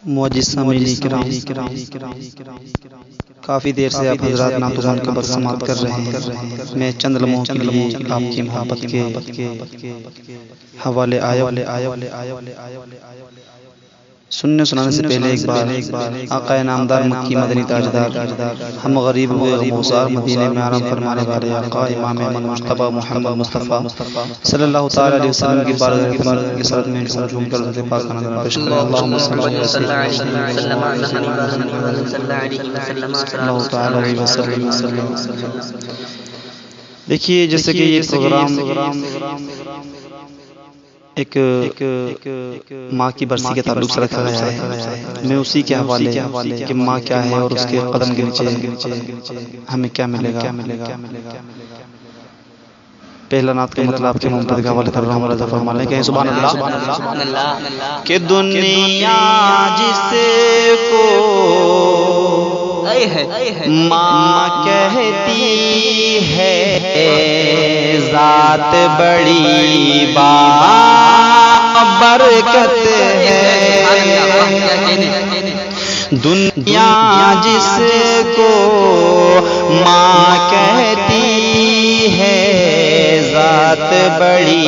معزز سامعین کرام، کافی دیر سے آپ حضرات نعتوں کا بس سماعت کر رہے ہیں۔ میں چند لمحوں کے لیے آپ کی محبت کے حوالے آیا سننے سنانے سے پہلے ایک بار آقا نامدار مکی مدنی تاجدار ہم غریب ہوئے غمگسار مدینے میں آرام فرمانے والے آقا امام من مجتبی محمد مصطفیٰ صلی اللہ تعالی علیہ وسلم کی بارگاہ کی صورت میں جھوم کر حضرت پاک کا نام پیش کریں۔ اللہم صلی اللہ تعالی علیہ وسلم۔ دیکھیے جیسے کہ یہ پروگرام ایک ماں کی برسی کے تعلق سے رکھا گیا ہے، میں اسی کے حوالے کہ ماں کیا ہے اور اس کے قدم کے نیچے ہمیں کیا ملے گا، پہلا نعت کا مطلب آپ کے محمد کے حوالے کر رہا ہوں۔ رضا فرما لیں کہ سبحان اللہ کہ دنیا جس کو ماں کہتی ہے ذات بڑی برکت ہے، دنیا جس کو ماں کہتی ہے ذات بڑی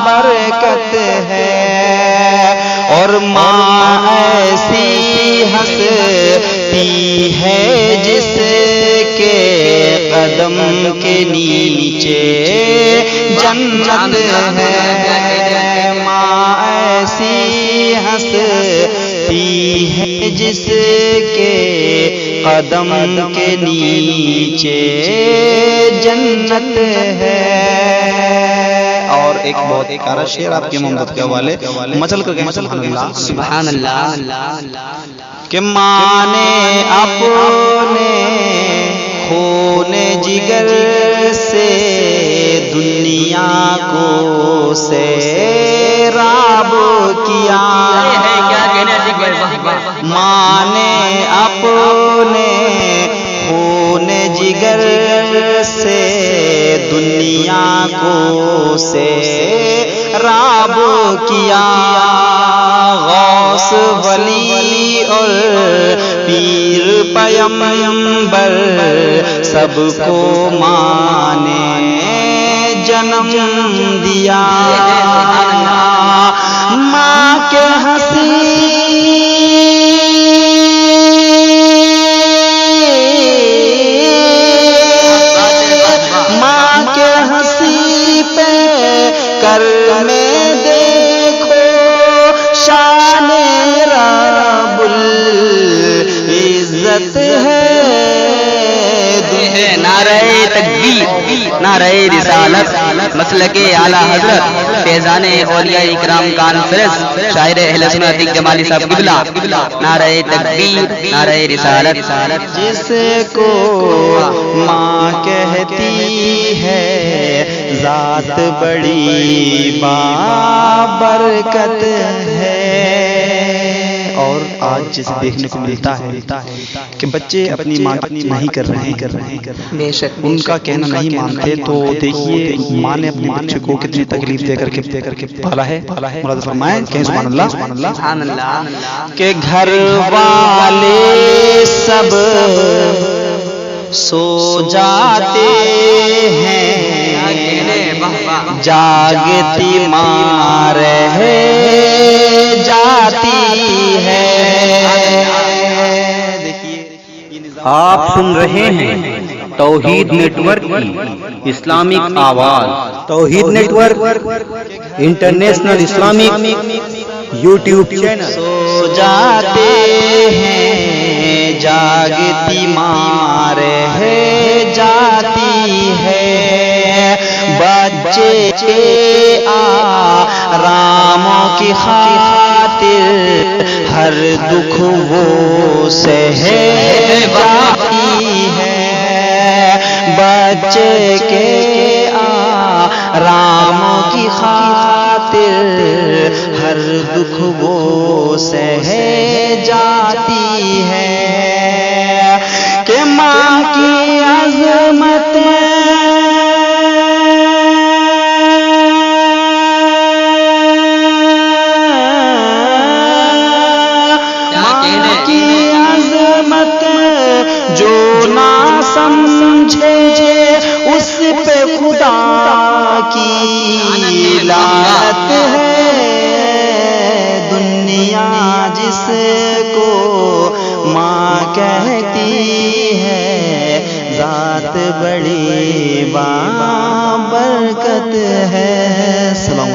برکت ہے، اور ماں ایسی ہستی ہے جس کے قدم کے نیچے جنت ہے، ماں ایسی ہستی ہے جس کے قدم کے نیچے جنت ہے۔ اور ایک بہت پیارا شعر آپ کے محمد کے حوالے مچل کر کہیں سبحان اللہ کہ ماں نے اپنے خون جگر سے دنیا کو سیراب کیا، ماں نے اپنے خون جگر سے دنیا کو سیراب کیا، غوث ولی اور پیر پیغمبر سب کو ماں نے جنم دیا، ماں کے ہنسی کر میں دیکھو شان رب العزت ہے، نعرہ تکبیر، نعرہ رسالت، مسلک اعلیٰ حضرت فیضان اولیاء اکرام کانفرنس، شاعر اہل سنت عتیق جمالی صاحب قبلہ، نعرہ تکبیر، نعرہ رسالت۔ جس کو ماں کہتی ہے ذات بڑی برکت ہے، اور آج جسے دیکھنے کو ملتا ہے کہ بچے اپنی ماں نہیں کر رہے ہیں، ان کا کہنا نہیں مانتے، تو دیکھیے ماں نے اپنے بچے کو کتنی تکلیف دے کر کے پالا ہے۔ مراد فرمائیں کہ سبحان اللہ کہ گھر والے سب سو جاتے ہیں، جاگتی ماں رہ جاتی ہے۔ آپ سن رہے ہیں توحید نیٹ ورک کی اسلامک آواز، Tawheed network international Islamic YouTube channel. سو جاتے ہیں جاگتی ماں رہ جاتی ہے، بچے کے آراموں کی خاطر ہر دکھ وہ سہ جاتی ہے، بچے کے آراموں کی خاطر ہر دکھ وہ سہ جاتی ہے، کہ ماں کی عظمت خدا کی لعنت ہے، دنیا جس کو ماں کہتی ہے، ذات بڑی بابرکت ہے۔ سلام